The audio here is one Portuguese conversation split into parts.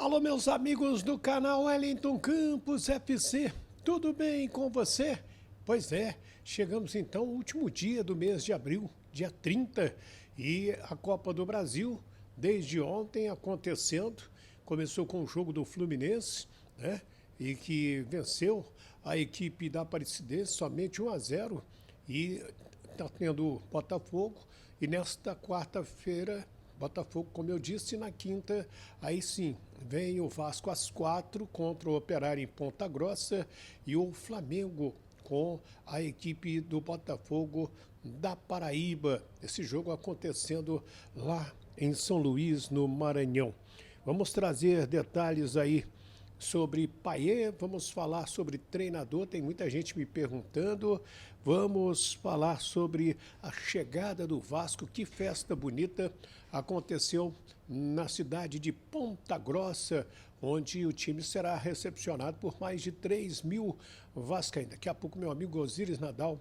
Alô, meus amigos do canal Wellington Campos FC, tudo bem com você? Pois é, chegamos então ao último dia do mês de abril, dia 30, e a Copa do Brasil, desde ontem acontecendo, começou com o jogo do Fluminense, né? E que venceu a equipe da Aparecidense somente 1-0, e está tendo Botafogo, e nesta quarta-feira Botafogo, como eu disse, na quinta, aí sim, vem o Vasco às 4 contra o Operário em Ponta Grossa e o Flamengo com a equipe do Botafogo da Paraíba. Esse jogo acontecendo lá em São Luís, no Maranhão. Vamos trazer detalhes aí sobre Payet, vamos falar sobre treinador, tem muita gente me perguntando, vamos falar sobre a chegada do Vasco, que festa bonita aconteceu na cidade de Ponta Grossa, onde o time será recepcionado por mais de 3 mil vascaínos. Daqui a pouco meu amigo Osíris Nadal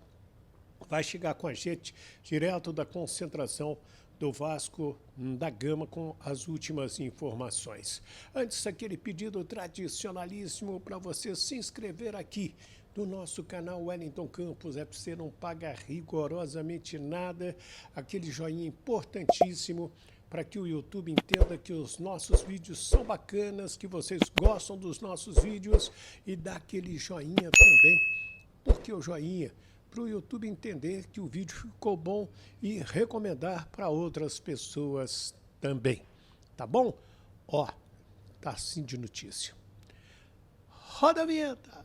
vai chegar com a gente direto da concentração do Vasco da Gama com as últimas informações. Antes, aquele pedido tradicionalíssimo para você se inscrever aqui no nosso canal Wellington Campos FC, não paga rigorosamente nada, aquele joinha importantíssimo para que o YouTube entenda que os nossos vídeos são bacanas, que vocês gostam dos nossos vídeos, e dá aquele joinha também. Por que o joinha? Para o YouTube entender que o vídeo ficou bom e recomendar para outras pessoas também. Tá bom? Ó, tá assim de notícia. Roda a vinheta!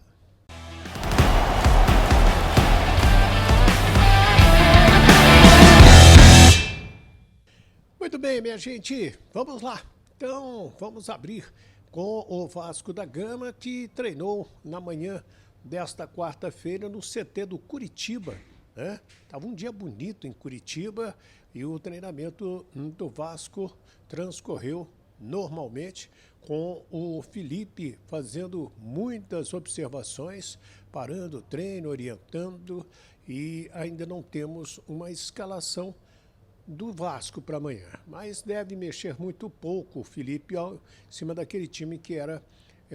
Muito bem, minha gente, vamos lá. Então, vamos abrir com o Vasco da Gama, que treinou na manhã desta quarta-feira no CT do Curitiba, né? Tava um dia bonito em Curitiba e o treinamento do Vasco transcorreu normalmente, com o Felipe fazendo muitas observações, parando o treino, orientando, e ainda não temos uma escalação do Vasco para amanhã, mas deve mexer muito pouco o Felipe em cima daquele time que era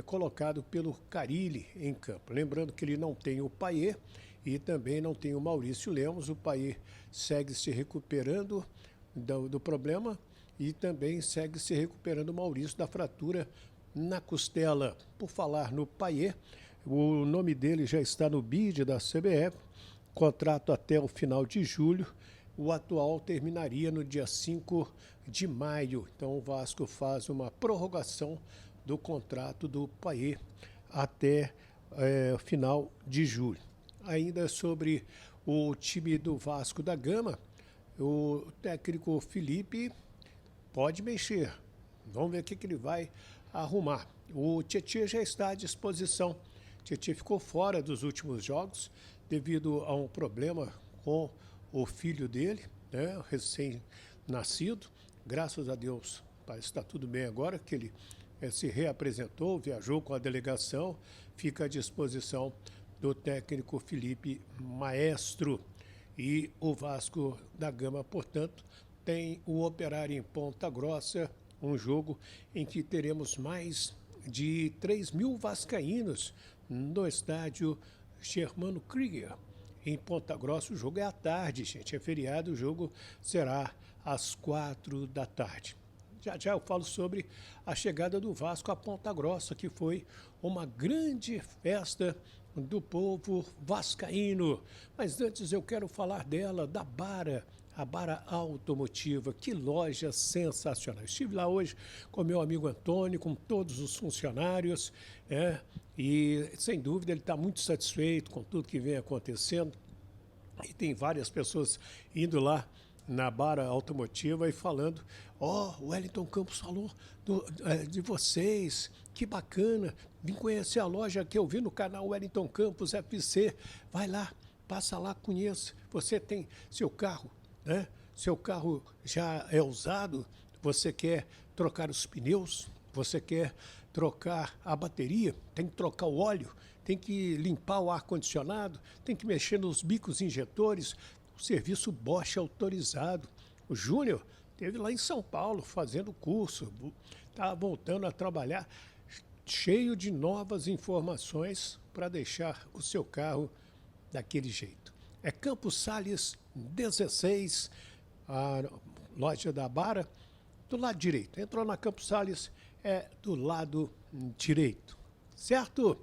colocado pelo Carille em campo. Lembrando que ele não tem o Payet e também não tem o Maurício Lemos. O Payet segue se recuperando do problema e também segue se recuperando o Maurício da fratura na costela. Por falar no Payet, o nome dele já está no bid da CBF, contrato até o final de julho. O atual terminaria no dia 5 de maio. Então o Vasco faz uma prorrogação do contrato do Payet até o final de julho. Ainda sobre o time do Vasco da Gama, o técnico Felipe pode mexer. Vamos ver o que ele vai arrumar. O Tietê já está à disposição. O Tietê ficou fora dos últimos jogos devido a um problema com o filho dele, né, recém-nascido. Graças a Deus, parece que está tudo bem agora, que ele se reapresentou, viajou com a delegação, fica à disposição do técnico Felipe Maestro. E o Vasco da Gama, portanto, tem o Operário em Ponta Grossa, um jogo em que teremos mais de 3 mil vascaínos no estádio Germano Krieger. Em Ponta Grossa, o jogo é à tarde, gente. É feriado, o jogo será às 4 da tarde. Já já eu falo sobre a chegada do Vasco a Ponta Grossa, que foi uma grande festa do povo vascaíno. Mas antes eu quero falar dela, da Bara, a Bara Automotiva. Que loja sensacional. Estive lá hoje com meu amigo Antônio, com todos os funcionários, e sem dúvida ele está muito satisfeito com tudo que vem acontecendo. E tem várias pessoas indo lá na Bara Automotiva e falando: o Wellington Campos falou de vocês, que bacana, vim conhecer a loja que eu vi no canal Wellington Campos FC, vai lá, passa lá, conheça. Você tem seu carro, né? Seu carro já é usado, você quer trocar os pneus, você quer trocar a bateria, tem que trocar o óleo, tem que limpar o ar-condicionado, tem que mexer nos bicos injetores, o serviço Bosch autorizado. O Júnior esteve lá em São Paulo fazendo curso, está voltando a trabalhar cheio de novas informações para deixar o seu carro daquele jeito. É Campos Sales 16, a loja da Bara, do lado direito. Entrou na Campos Sales, é do lado direito, certo?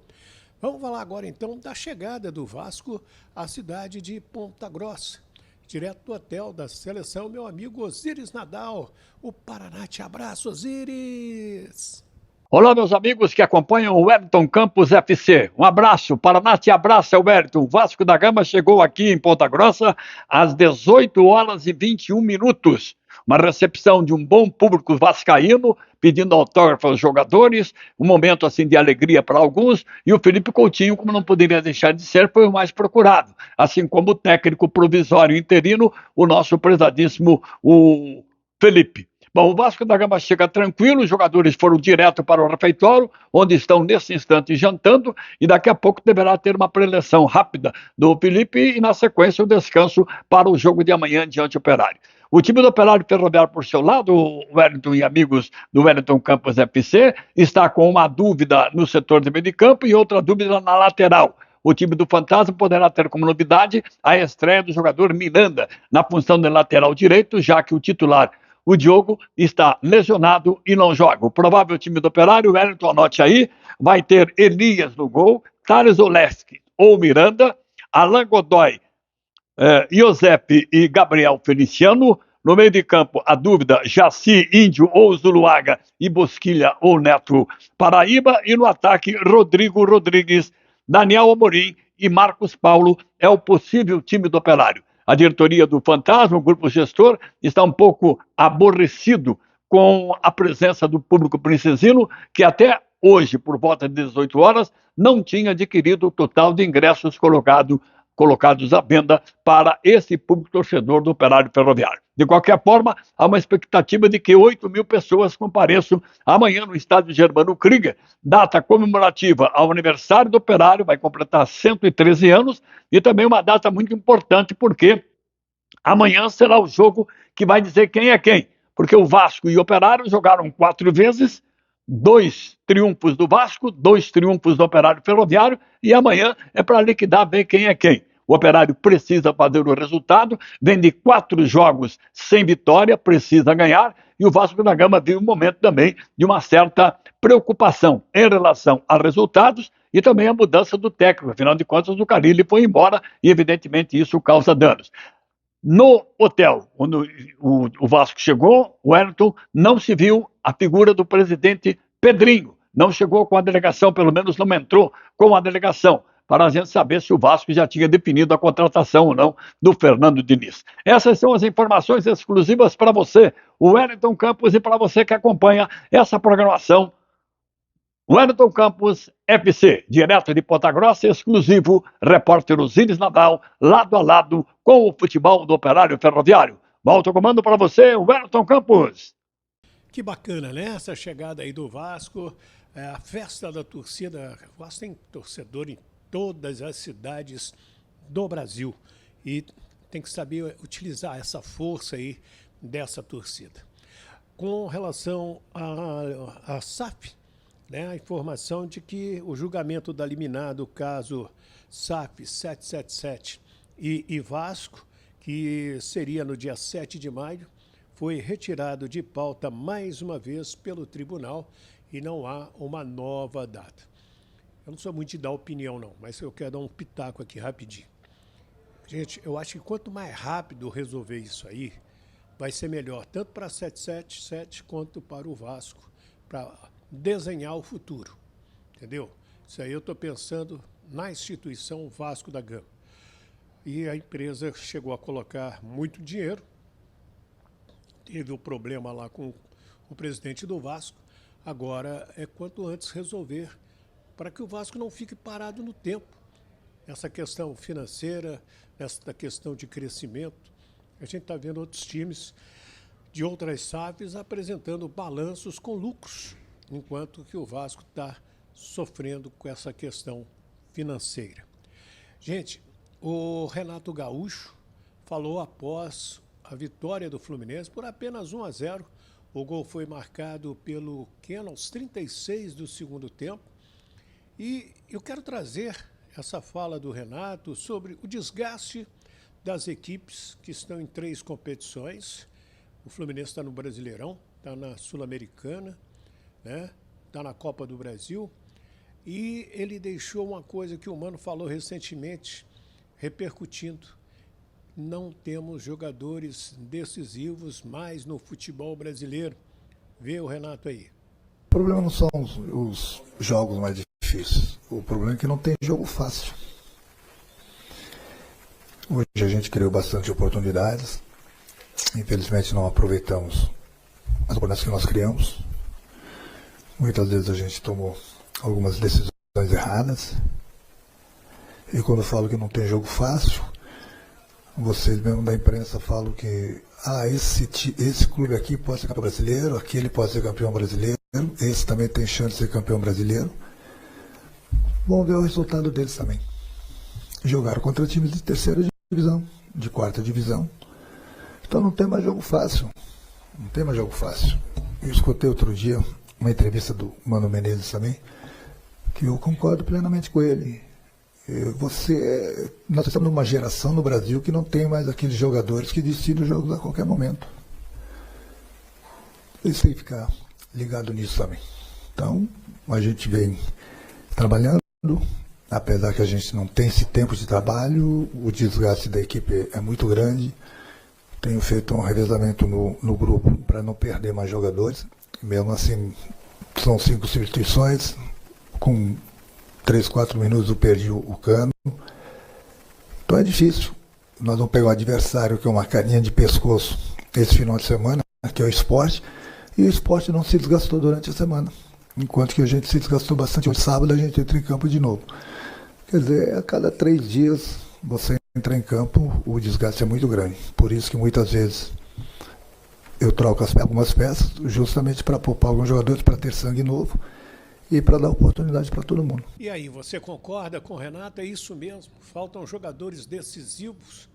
Vamos falar agora então da chegada do Vasco à cidade de Ponta Grossa. Direto do hotel da seleção, meu amigo Osiris Nadal. O Paraná te abraça, Osiris! Olá, meus amigos que acompanham o Wellington Campos FC. Um abraço, Paraná te abraça, Wellington. O Vasco da Gama chegou aqui em Ponta Grossa às 18 horas e 21 minutos. Uma recepção de um bom público vascaíno, pedindo autógrafo aos jogadores, um momento assim de alegria para alguns, e o Felipe Coutinho, como não poderia deixar de ser, foi o mais procurado, assim como o técnico provisório interino, o nosso prezadíssimo, o Felipe. Bom, o Vasco da Gama chega tranquilo, os jogadores foram direto para o refeitório, onde estão nesse instante jantando, e daqui a pouco deverá ter uma preleção rápida do Felipe e, na sequência, o descanso para o jogo de amanhã diante do Operário. O time do Operário Ferroviário, por seu lado, o Wellington e amigos do Wellington Campos FC, está com uma dúvida no setor de meio de campo e outra dúvida na lateral. O time do Fantasma poderá ter como novidade a estreia do jogador Miranda na função de lateral direito, já que o titular, o Diogo, está lesionado e não joga. O provável time do Operário, o Wellington, anote aí, vai ter Elias no gol, Thales Oleski ou Miranda, Alain Godoy, Iosep e Gabriel Feliciano. No meio de campo, a dúvida, Jaci, Índio ou Zuluaga, e Bosquilha ou Neto Paraíba. E no ataque, Rodrigo Rodrigues, Daniel Amorim e Marcos Paulo é o possível time do Operário. A diretoria do Fantasma, o grupo gestor, está um pouco aborrecido com a presença do público princesino, que até hoje, por volta de 18 horas, não tinha adquirido o total de ingressos colocados à venda para esse público torcedor do Operário Ferroviário. De qualquer forma, há uma expectativa de que 8.000 pessoas compareçam amanhã no estádio Germano Krieger, data comemorativa ao aniversário do Operário, vai completar 113 anos, e também uma data muito importante porque amanhã será o jogo que vai dizer quem é quem, porque o Vasco e o Operário jogaram 4 vezes, 2 triunfos do Vasco, 2 triunfos do Operário Ferroviário, e amanhã é para liquidar, ver quem é quem. O Operário precisa fazer o resultado, vem de 4 jogos sem vitória, precisa ganhar, e o Vasco da Gama vive um momento também de uma certa preocupação em relação a resultados e também a mudança do técnico. Afinal de contas, o Carille foi embora e, evidentemente, isso causa danos. No hotel, quando o Vasco chegou, o Wellington não se viu a figura do presidente Pedrinho. Não chegou com a delegação, pelo menos não entrou com a delegação, para a gente saber se o Vasco já tinha definido a contratação ou não do Fernando Diniz. Essas são as informações exclusivas para você, o Wellington Campos, e para você que acompanha essa programação. Wellington Campos FC, direto de Ponta Grossa, exclusivo, repórter Osiris Nadal, lado a lado com o futebol do Operário Ferroviário. Volto ao comando para você, Wellington Campos. Que bacana, né? Essa chegada aí do Vasco, a festa da torcida. O Vasco tem torcedor em todas as cidades do Brasil e tem que saber utilizar essa força aí dessa torcida. Com relação à SAF, né, a informação de que o julgamento da liminar do caso SAF 777 e Vasco, que seria no dia 7 de maio, foi retirado de pauta mais uma vez pelo tribunal e não há uma nova data. Eu não sou muito de dar opinião, não, mas eu quero dar um pitaco aqui rapidinho. Gente, eu acho que quanto mais rápido resolver isso aí, vai ser melhor, tanto para 777 quanto para o Vasco, para desenhar o futuro, entendeu? Isso aí eu estou pensando na instituição Vasco da Gama. E a empresa chegou a colocar muito dinheiro, teve o problema lá com o presidente do Vasco, agora é quanto antes resolver, para que o Vasco não fique parado no tempo. Essa questão financeira, essa questão de crescimento, a gente está vendo outros times de outras SAFs apresentando balanços com lucros, enquanto que o Vasco está sofrendo com essa questão financeira. Gente, o Renato Gaúcho falou após a vitória do Fluminense por apenas 1-0 O gol foi marcado pelo Keno aos 36 do segundo tempo. E eu quero trazer essa fala do Renato sobre o desgaste das equipes que estão em 3 competições. O Fluminense está no Brasileirão, está na Sul-Americana, né? Está na Copa do Brasil. E ele deixou uma coisa que o Mano falou recentemente, repercutindo. Não temos jogadores decisivos mais no futebol brasileiro. Vê o Renato aí. O problema não são os jogos mais difíceis. O problema é que não tem jogo fácil. Hoje a gente criou bastante oportunidades. Infelizmente não aproveitamos as oportunidades que nós criamos. Muitas vezes a gente tomou algumas decisões erradas. E quando eu falo que não tem jogo fácil, vocês mesmo da imprensa falam que esse clube aqui pode ser campeão brasileiro, aquele pode ser campeão brasileiro, esse também tem chance de ser campeão brasileiro. Vamos ver o resultado deles também. Jogaram contra times de terceira divisão, de quarta divisão. Então não tem mais jogo fácil. Não tem mais jogo fácil. Eu escutei outro dia uma entrevista do Mano Menezes também, que eu concordo plenamente com ele. Nós estamos numa geração no Brasil que não tem mais aqueles jogadores que decidem os jogos a qualquer momento. Eles têm que ficar ligado nisso também. Então, a gente vem trabalhando, apesar que a gente não tem esse tempo de trabalho, o desgaste da equipe é muito grande. Tenho feito um revezamento no grupo para não perder mais jogadores. Mesmo assim, são 5 substituições, com 3, 4 minutos eu perdi o Cano. Então é difícil. Nós vamos pegar um adversário que é uma carinha de pescoço esse final de semana, que é o Sport, e o Sport não se desgastou durante a semana. Enquanto que a gente se desgastou bastante. Hoje, sábado, a gente entra em campo de novo. Quer dizer, a cada 3 dias você entra em campo, o desgaste é muito grande. Por isso que muitas vezes eu troco algumas peças, justamente para poupar alguns jogadores, para ter sangue novo e para dar oportunidade para todo mundo. E aí, você concorda com o Renato? É isso mesmo, faltam jogadores decisivos.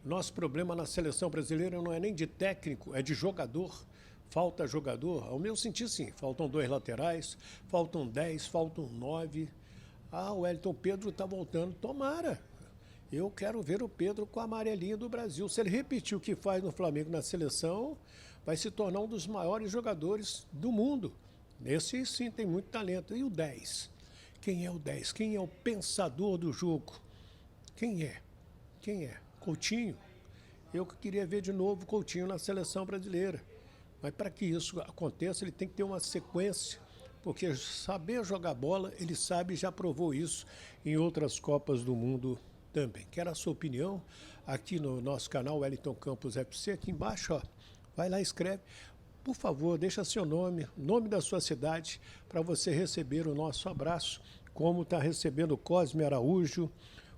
Nosso problema na seleção brasileira não é nem de técnico, é de jogador. Falta jogador. Ao meu sentir, sim, faltam 2 laterais, faltam 10, faltam 9. O Wellington Pedro está voltando, tomara. Eu quero ver o Pedro com a amarelinha do Brasil. Se ele repetir o que faz no Flamengo na seleção, vai se tornar um dos maiores jogadores do mundo. Esse sim tem muito talento. E o 10? Quem é o 10? Quem é o pensador do jogo? Quem é? Quem é? Coutinho? Eu queria ver de novo Coutinho na seleção brasileira. Mas para que isso aconteça, ele tem que ter uma sequência. Porque saber jogar bola, ele sabe e já provou isso em outras Copas do Mundo também. Quero a sua opinião aqui no nosso canal Wellington Campos FC. Aqui embaixo, ó, vai lá e escreve. Por favor, deixa seu nome, nome da sua cidade, para você receber o nosso abraço, como está recebendo o Cosme Araújo,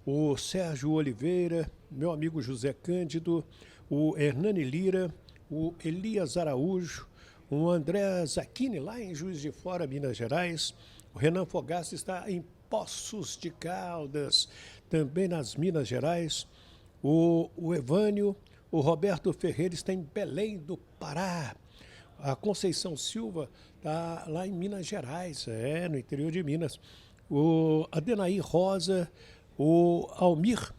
o Sérgio Oliveira, meu amigo José Cândido, o Hernani Lira, o Elias Araújo, o André Zacchini, lá em Juiz de Fora, Minas Gerais, o Renan Fogaça está em Poços de Caldas, também nas Minas Gerais, o Evânio, o Roberto Ferreira está em Belém do Pará, a Conceição Silva está lá em Minas Gerais, no interior de Minas. O Adenair Rosa, o Almir,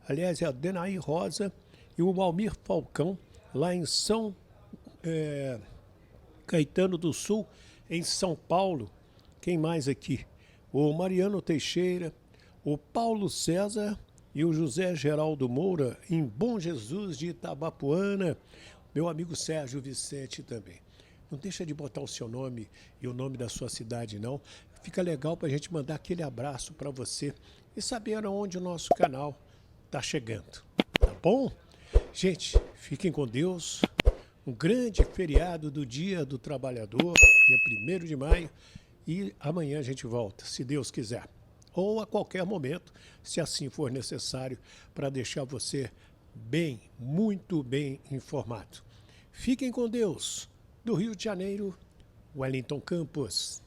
aliás, é Adenair Rosa e o Almir Falcão, lá em São Caetano do Sul, em São Paulo. Quem mais aqui? O Mariano Teixeira, o Paulo César e o José Geraldo Moura, em Bom Jesus de Itabapuana. Meu amigo Sérgio Vicente também. Não deixa de botar o seu nome e o nome da sua cidade, não. Fica legal para a gente mandar aquele abraço para você e saber aonde o nosso canal está chegando. Tá bom? Gente, fiquem com Deus. Um grande feriado do Dia do Trabalhador, dia 1º de maio. E amanhã a gente volta, se Deus quiser. Ou a qualquer momento, se assim for necessário, para deixar você bem, muito bem informado. Fiquem com Deus. Do Rio de Janeiro, Wellington Campos.